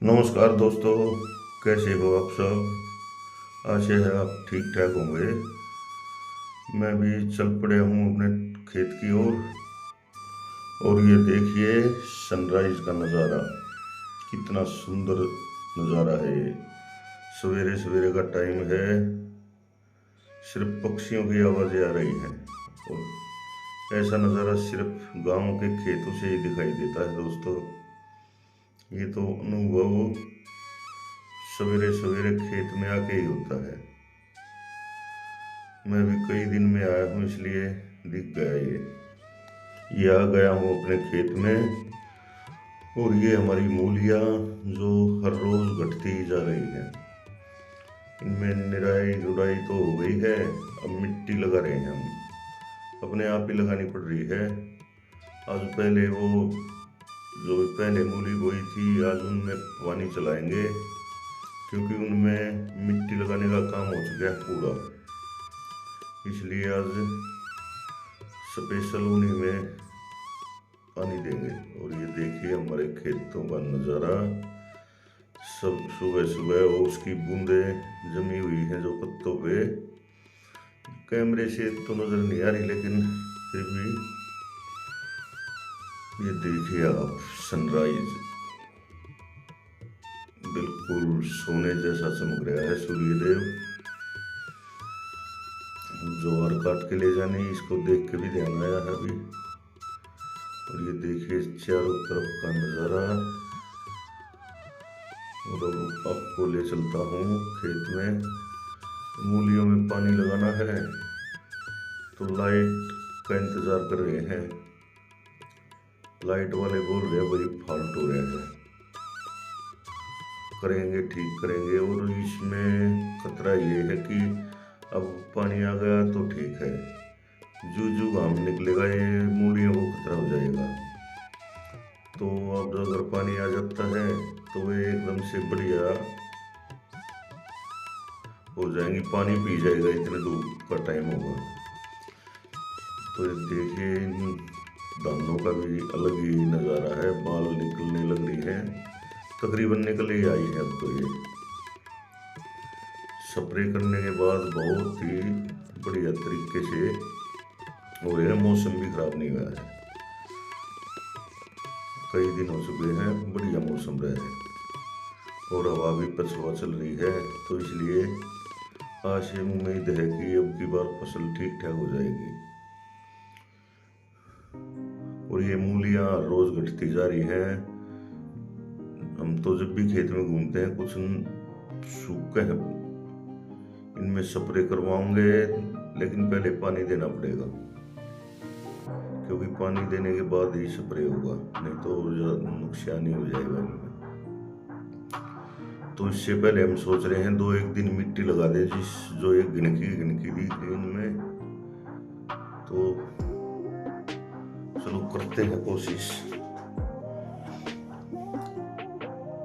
नमस्कार दोस्तों। कैसे हो आप सब? आशा है आप ठीक ठाक होंगे। मैं भी चल पड़े हूँ अपने खेत की ओर। और ये देखिए सनराइज का नज़ारा, कितना सुंदर नज़ारा है ये। सवेरे सवेरे का टाइम है, सिर्फ पक्षियों की आवाज़ें आ रही हैं। और ऐसा नज़ारा सिर्फ गांव के खेतों से ही दिखाई देता है दोस्तों। ये तो अनुभव सवेरे सवेरे खेत में आके ही होता है। मैं भी कई दिन में आया हूँ इसलिए दिख गया ये आ गया हूँ अपने खेत में। और ये हमारी मूलियाँ जो हर रोज घटती ही जा रही है, इनमें निराई गुड़ाई तो हो गई है। अब मिट्टी लगा रहे हैं हम, अपने आप ही लगानी पड़ रही है। आज पहले वो जो पहले मूली बोई थी, आज उनमें पानी चलाएंगे, क्योंकि उनमें मिट्टी लगाने का काम हो चुका है पूरा। इसलिए आज स्पेशल उन्हीं में पानी देंगे। और ये देखिए हमारे खेतों का नज़ारा, सब सुबह सुबह उसकी बूंदें जमी हुई हैं जो पत्तों पे। कैमरे से तो नज़र नहीं आ रही, लेकिन फिर भी ये देखिए आप, सनराइज बिल्कुल सोने जैसा चमक रहा है। सूर्यदेव ज्वार काट के ले जाने, इसको देख के भी ध्यान आया है अभी। और ये देखिए चारों तरफ का नज़ारा। और अब आपको ले चलता हूँ खेत में। मूलियों में पानी लगाना है तो लाइट का इंतज़ार कर रहे हैं। लाइट वाले बोल रहे हैं भाई फॉल्ट हो रहे हैं, करेंगे ठीक करेंगे। और इसमें खतरा ये है कि अब पानी आ गया तो ठीक है, जू जू घाम निकलेगा ये मूलियों को खतरा हो जाएगा। तो अब अगर पानी आ जाता है तो वे एकदम से बढ़िया हो जाएंगी, पानी पी जाएगा, इतने धूप का टाइम होगा। तो ये देखिए इन दानों का भी अलग ही नज़ारा है, बाल निकलने लग रही है, तकरीबन निकल ही आई है अब तो। ये स्प्रे करने के बाद बहुत ही बढ़िया तरीके से हो रहा है। मौसम भी खराब नहीं हुआ है, कई दिन हो चुके हैं, बढ़िया मौसम रहा है। और हवा भी पछुआ चल रही है, तो इसलिए आशा उम्मीद है कि अब की बार फसल ठीक ठाक हो जाएगी। और ये मूलियाँ रोज घटती जा रही हैं। हम तो जब भी खेत में घूमते हैं कुछ सूखे हैं, इनमें स्प्रे करवाओगे, लेकिन पहले पानी देना पड़ेगा, क्योंकि पानी देने के बाद ही स्प्रे होगा, नहीं तो नुकसान ही हो जाएगा इनमें। तो इससे पहले हम सोच रहे हैं 2-1 दिन मिट्टी लगा दें, जिस जो एक गिनकी दी इनमें। तो चलो करते हैं कोशिश।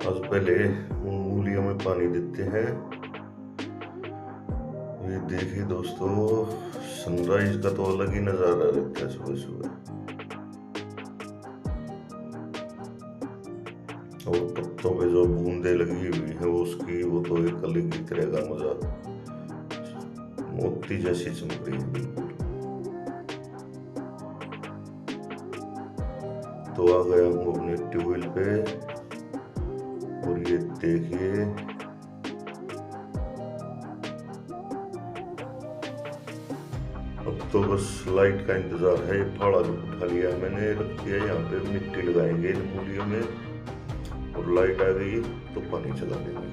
आज पहले मूलियों में पानी देते हैं। ये देखिए दोस्तों, सनराइज का तो अलग ही नजारा रहता है सुबह सुबह। और पत्तों पे जो बूंदे लगी हुई है वो तो एक अलग ही तरह का मजा, मोती जैसी चमक रही है बिल्कुल। तो आ गया हूँ अपने ट्यूबवेल पे। और ये देखिए अब तो बस लाइट का इंतजार है। फाड़ा भी उठा लिया मैंने, रख दिया यहाँ पे, मिट्टी लगाएंगे इन मूलियों में। और लाइट आ गई तो पानी चला देंगे।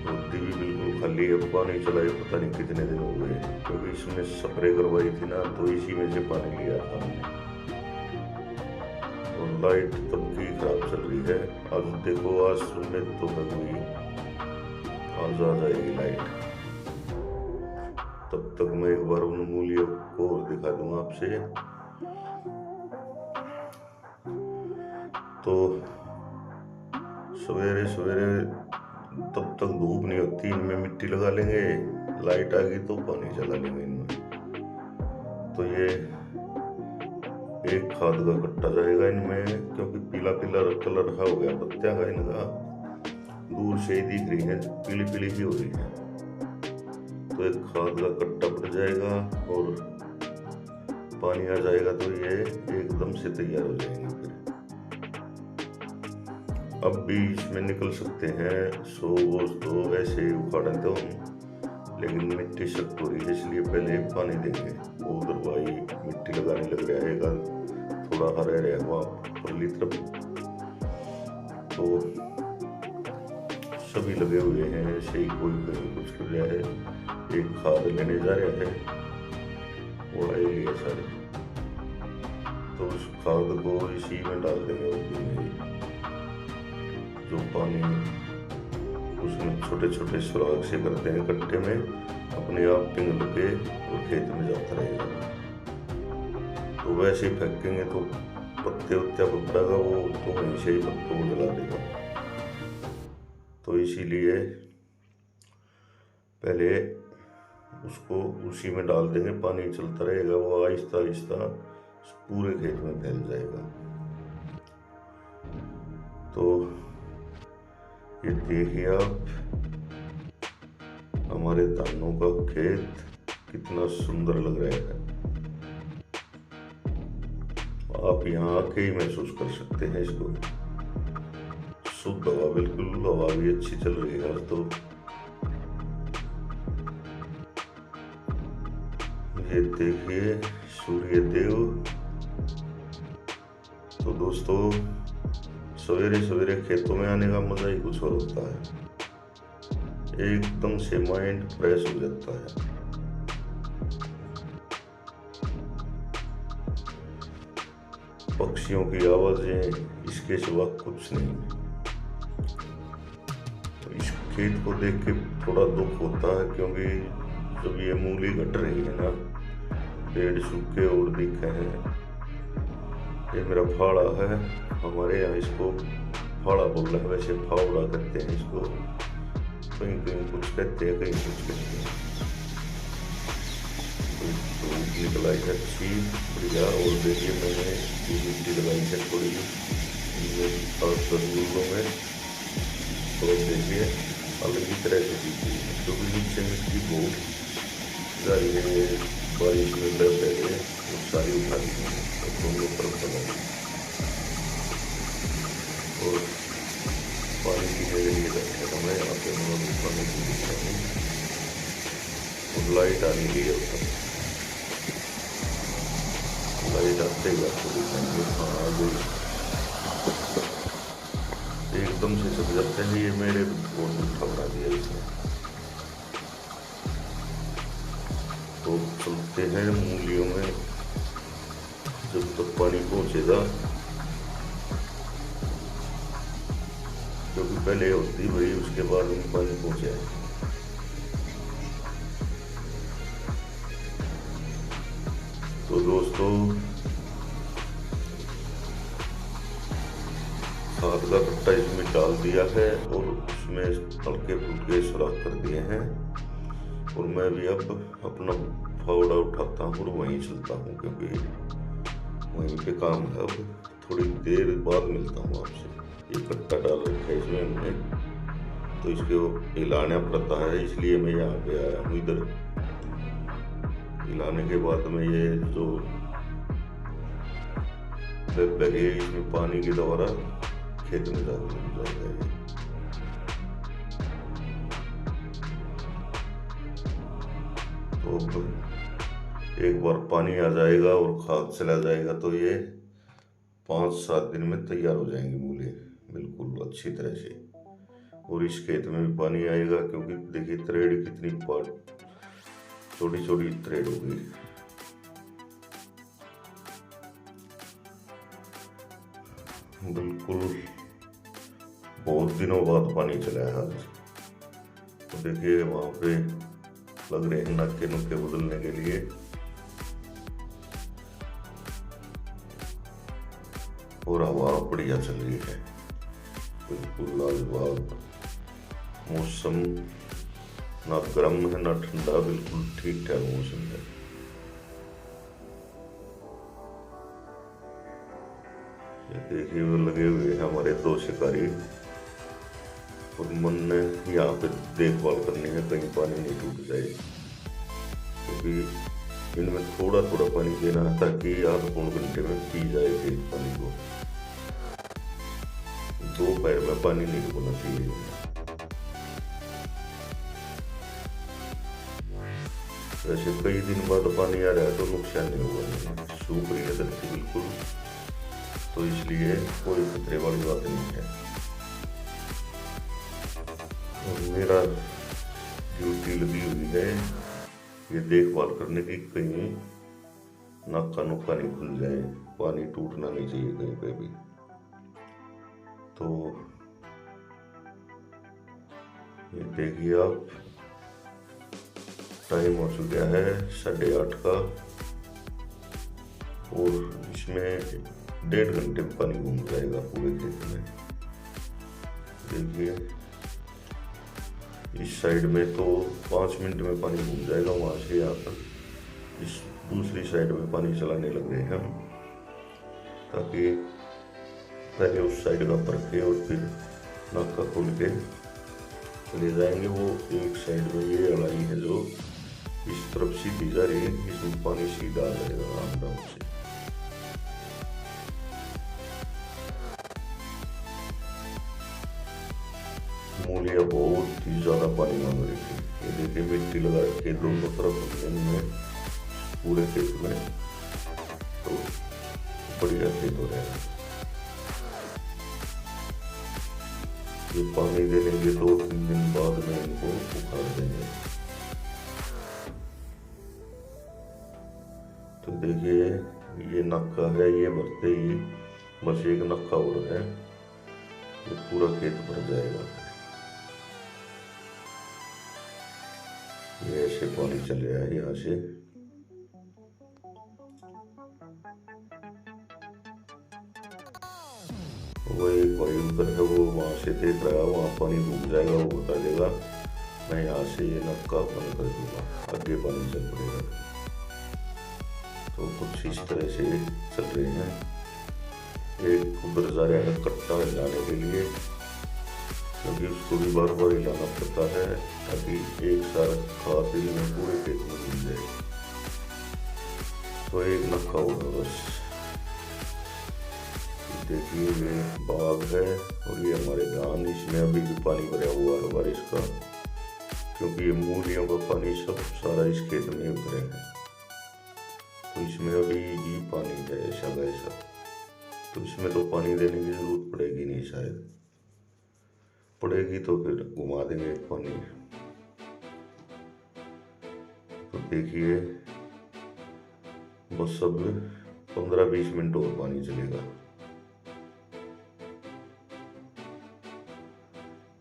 रोटी भी बिल्कुल खाली है, पानी चलाए पता नहीं कितने दिन हो गए, क्योंकि इसमें स्प्रे करवाई थी ना, तो इसी में से पानी लिया था हमने। और लाइट तब की खराब चल रही है। आज देखो, आज सुबह तो लग हुई, आज आ जाएगी लाइट। तब तक मैं एक बार उन मूलियों को दिखा दूंगा आपसे। तो सवेरे सवेरे तब तक धूप नहीं होती, इनमें मिट्टी लगा लेंगे, लाइट आ गई तो पानी चला लेंगे इनमें। तो ये एक खाद का कट्टा जाएगा इनमें, क्योंकि पीला पीला कलर हो गया पत्तियां का इनका, दूर से ही दिख रही है, पीली पीली ही हो रही है। तो एक खाद का कट्टा पड़ जाएगा और पानी आ जाएगा तो ये एकदम से तैयार हो जाएंगे। फिर अब भी इसमें निकल सकते हैं 100 गोश्त, तो ऐसे ही उखाड़े तो हम, लेकिन मिट्टी सख्त हो रही है इसलिए पहले पानी देंगे। उधर भाई मिट्टी लगाने लग रहा है, थोड़ा हरा रहा वहाँ परली तरफ, तो सभी लगे हुए हैं, ऐसे ही कोई कुछ कर रहा है। एक खाद लेने जा रहा है, वो आई लिया सारे, तो उस खाद को इसी में डाल देंगे उसी में, जो पानी उसमें छोटे छोटे सुराख से करते हैं कट्टे में, अपने आप पिघल के और खेत में जाता रहेगा। तो वैसे ही फेंकेंगे तो पत्ते उत्ते पकड़ेगा वो, तो वहीं से ही पत्तों को जला देगा। तो इसीलिए पहले उसको उसी में डाल देंगे, पानी चलता रहेगा, वो आहिस्ता आहिस्ता पूरे खेत में फैल जाएगा। तो ये देखिए आप, हमारे धानों का खेत कितना सुंदर लग रहा है। आप यहाँ आके ही महसूस कर सकते हैं इसको। शुद्ध हवा, बिल्कुल हवा भी अच्छी चल रही है। तो ये देखिए सूर्य देव। तो दोस्तों, सवेरे सवेरे खेतों में आने का मजा ही कुछ और होता है, एकदम से माइंड फ्रेश हो जाता है। पक्षियों की आवाजें इसके सिवा कुछ नहीं। इस खेत को देख के थोड़ा दुख होता है, क्योंकि जब ये मूली घट रही है ना, पेड़ सूखे और दिखे हैं। ये मेरा फाड़ा है, हमारे यहाँ इसको फाड़ा बोल रहे हैं, वैसे फावड़ा कहते हैं इसको, कहीं कहीं कुछ कहते हैं, कहीं कुछ कहते हैं। तो निकल आई है अच्छी बढ़िया। और देखिए मैंने मिट्टी लगाई है थोड़ी फूलों में, तो देखिए अलग ही तरह से दिखती है, क्योंकि नीचे मिट्टी बहुत सारी है, बारिश में पहले वो सारी उठा दी है, दोनों तरफ लगाई। और पानी पीने के लिए बैठे तो मैं यहाँ पे पानी पी रहा हूँ, और लाइट आने की है, लाइट आते ही आपको दिखाएंगे। हाँ आ गई, एकदम से सब जाते हैं। ये मेरे बहुत मीठा बना दिया इसने। तो चलते हैं मूलियों में, जब तक पानी पहुंचेगा, क्योंकि पहले होती भाई, उसके बाद में पानी पहुंचे। तो दोस्तों, खाद का कट्टा इसमें डाल दिया है और उसमें हल्के फुल्के सुराख कर दिए हैं, और मैं भी अब अपना फावड़ा उठाता हूँ और वहीं चलता हूँ, क्योंकि वहीं पे काम है। अब थोड़ी देर बाद मिलता हूँ आपसे। ये कट्टा डाल रखा है इसमें हमने, तो इसको हिलाना पड़ता है, इसलिए मैं यहाँ पे आया हूँ। इधर हिलाने के बाद में ये जो लगे इसमें पानी के द्वारा खेत में जाएगा। तो एक बार पानी आ जाएगा और खाद चला जाएगा, तो ये 5-7 दिन में तैयार हो जाएंगी मूली बिल्कुल अच्छी तरह से। और इस खेत में भी पानी आएगा, क्योंकि देखिए त्रेड़ कितनी छोटी छोटी त्रेड़ हो गई। बिल्कुल बहुत दिनों बाद पानी चला है आज। तो देखिए वहां पे लग रहे हैं नाके नुके बदलने के लिए। और हवा बढ़िया चल रही है, बिल्कुल लाजवाब मौसम, ना गर्म है ना ठंडा, बिल्कुल ठीक ठाक मौसम है। देखिए वो लगे हुए हैं हमारे 2 शिकारी, और मन ने यहाँ पे देखभाल करनी है कहीं पानी नहीं टूट जाए, क्योंकि इनमें थोड़ा थोड़ा पानी देना है ताकि आध पौन घंटे में पी जाए खेत पानी को। दोपहर में पानी नहीं रुकना चाहिए। वैसे कई दिन बाद पानी आ रहा है तो नुकसान नहीं हुआ, सूख रही है धरती बिल्कुल, तो इसलिए कोई खतरे वाली बात नहीं है। और मेरा ड्यूटी लगी हुई है ये देखभाल करने की, कहीं नाका नुक्का नहीं खुल जाए, पानी टूटना नहीं चाहिए कहीं पे भी। तो ये देखिए आप, टाइम हो चुका है 8:30 का, और इसमें 1.5 घंटे में पानी घूम जाएगा पूरे खेत में। देखिए इस साइड में तो 5 मिनट में पानी घूम जाएगा, वहां से यहाँ तक इस दूसरी साइड में पानी चलाने लग गए हम, ताकि पहले उस साइड का परखे और फिर नाका खोल के चले जाएंगे। वो एक साइड में ये अड़ाई है जो इस तरफ सीधी जा रही है, इसमें पानी सीधा आ जाएगा आराम से। मूलिया बहुत ही ज्यादा पानी मांग रही थी। ये देखिए मिट्टी लगा रखी है दोनों तरफ में पूरे खेत में, तो बढ़िया खेत हो रहा है। ये पानी दे देंगे 2-3 दिन बाद में इनको उखाड़ देंगे। तो देखिए ये नक्का है, ये भरते ही बस एक नक्का और है, ये पूरा खेत भर जाएगा। ये ऐसे पानी चल रहा है यहाँ से। वो एक भाई उधर है, वो वहां से देख रहा है, वहां पानी डूब जाएगा, वो बता देगा, मैं यहाँ से ये नक्का बंद कर दूंगा, आगे पानी चल पड़ेगा। तो कुछ इस तरह से चल रहे हैं। एक उधर जा रहा है कट्टा हिलाने के लिए, क्योंकि उसको भी बार बार हिलाना पड़ता है ताकि एक साथ खाते में पूरे खेत में मिल जाए। तो एक नक्का होगा बस। देखिए ये बाग है और ये हमारे धान, इसमें अभी भी पानी भरा हुआ है बारिश का, क्योंकि ये मूलियों का पानी सब सारा इस खेत में उतरे हैं, तो इसमें अभी भी पानी है ऐसा वैसा, तो इसमें तो पानी देने की जरूरत पड़ेगी नहीं, शायद पड़ेगी तो फिर घुमा देंगे पानी। तो देखिए बस अब 15-20 मिनट और पानी चलेगा,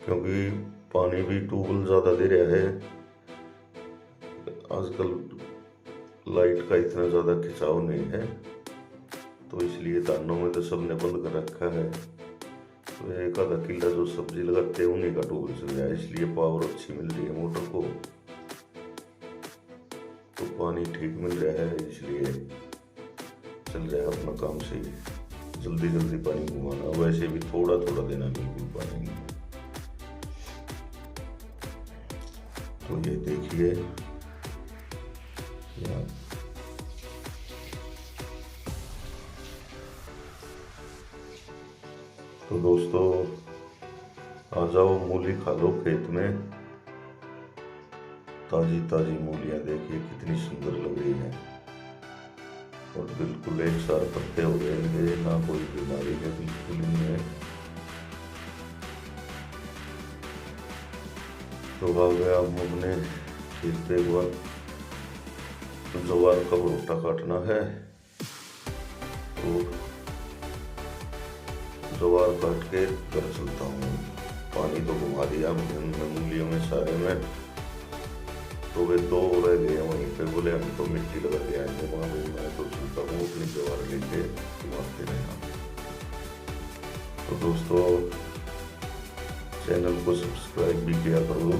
क्योंकि पानी भी ट्यूबवेल ज़्यादा दे रहा है आजकल, लाइट का इतना ज़्यादा खिंचाव नहीं है, तो इसलिए धानों में तो सबने बंद कर रखा है। तो एक आधा किला जो सब्जी लगाते हैं उन्हीं का ट्यूबवेल चल रहा है, इसलिए पावर अच्छी मिल रही है मोटर को, तो पानी ठीक मिल रहा है, इसलिए चल रहा है अपना काम से जल्दी जल्दी पानी घुमाना। वैसे भी थोड़ा थोड़ा देना बिल्कुल पानी। तो ये देखिए तो दोस्तों आ जाओ, मूली खा लो खेत में, ताजी ताजी मूलियां देखिए कितनी सुंदर लग रही है, और बिल्कुल एक साथ पत्ते हो गए हैं, ना कोई बीमारी है बिल्कुल इनमें। तो आ गया हम अपने खेत पे, एक बार ज्वार का भुट्टा काटना है, तो ज्वार काट के घर चलता हूँ। पानी तो घुमा दिया मूलियों में सारे में, तो वे 2 रह गए वहीं पे, बोले हम तो मिट्टी लगा के आएंगे वहाँ पे, मैं तो चलता हूँ अपनी ज्वार लेके घुमाते रहना। तो दोस्तों चैनल को सब्सक्राइब भी किया करो,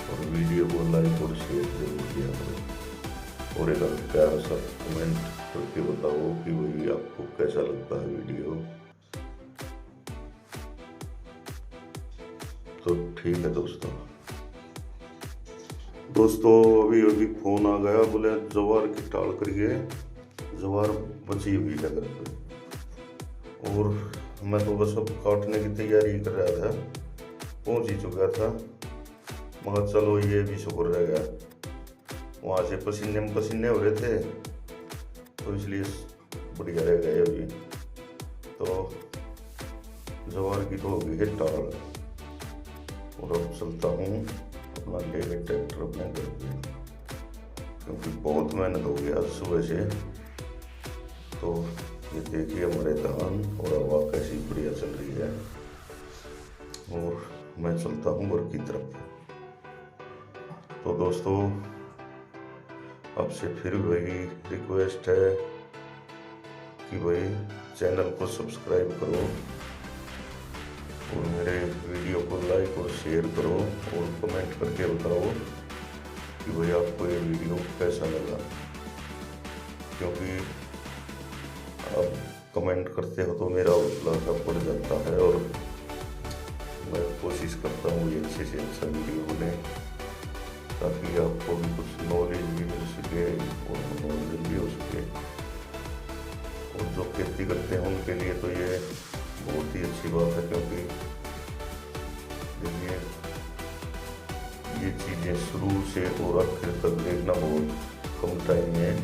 और वीडियो को लाइक और शेयर जरूर किया करो, और एक प्यारा सा कमेंट करके बताओ कि भाई आपको कैसा लगता है वीडियो। तो ठीक है दोस्तों, अभी अभी फोन आ गया, बोले जवार की टाल करिए, जवार बची हुई है घर पे। और मैं तो बस अब काटने की तैयारी कर रहा था, पहुंच ही चुका था। मगर चलो ये भी शुक्र रह गया, वहाँ से पसीने में पसीने हो रहे थे तो इसलिए बढ़िया रह गए। अभी तो जवार की तो होगी है टाल। और अब चलता हूँ अपना लेके ट्रैक्टर अपने घर पे, क्योंकि बहुत मेहनत हो गया सुबह से। तो ये देखिए हमारे धान और हवा कैसी बढ़िया चल रही है। और मैं चलता हूँ घर की तरफ। तो दोस्तों आपसे फिर वही रिक्वेस्ट है कि भाई चैनल को सब्सक्राइब करो और मेरे वीडियो को लाइक और शेयर करो और कमेंट करके बताओ कि भाई आपको ये वीडियो कैसा लगा। क्योंकि आप कमेंट करते हो तो मेरा हौसला सा बढ़ जाता है और मैं कोशिश करता हूँ ये अच्छे से अच्छा वीडियो बने, ताकि आपको भी कुछ नॉलेज भी मिल सके और मनोरंजन भी हो सके। और जो खेती करते हैं उनके लिए तो ये बहुत ही अच्छी बात है, क्योंकि देखिए ये चीज़ें शुरू से और आखिर तक देखना बहुत कम टाइम में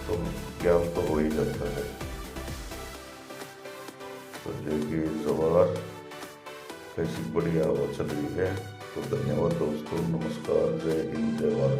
तो ज्ञान तो हो ही जाता है। तो देखिए जवार कैसी बढ़िया हवा चल रही है। तो धन्यवाद दोस्तों, नमस्कार, जय हिंद, जय भारत।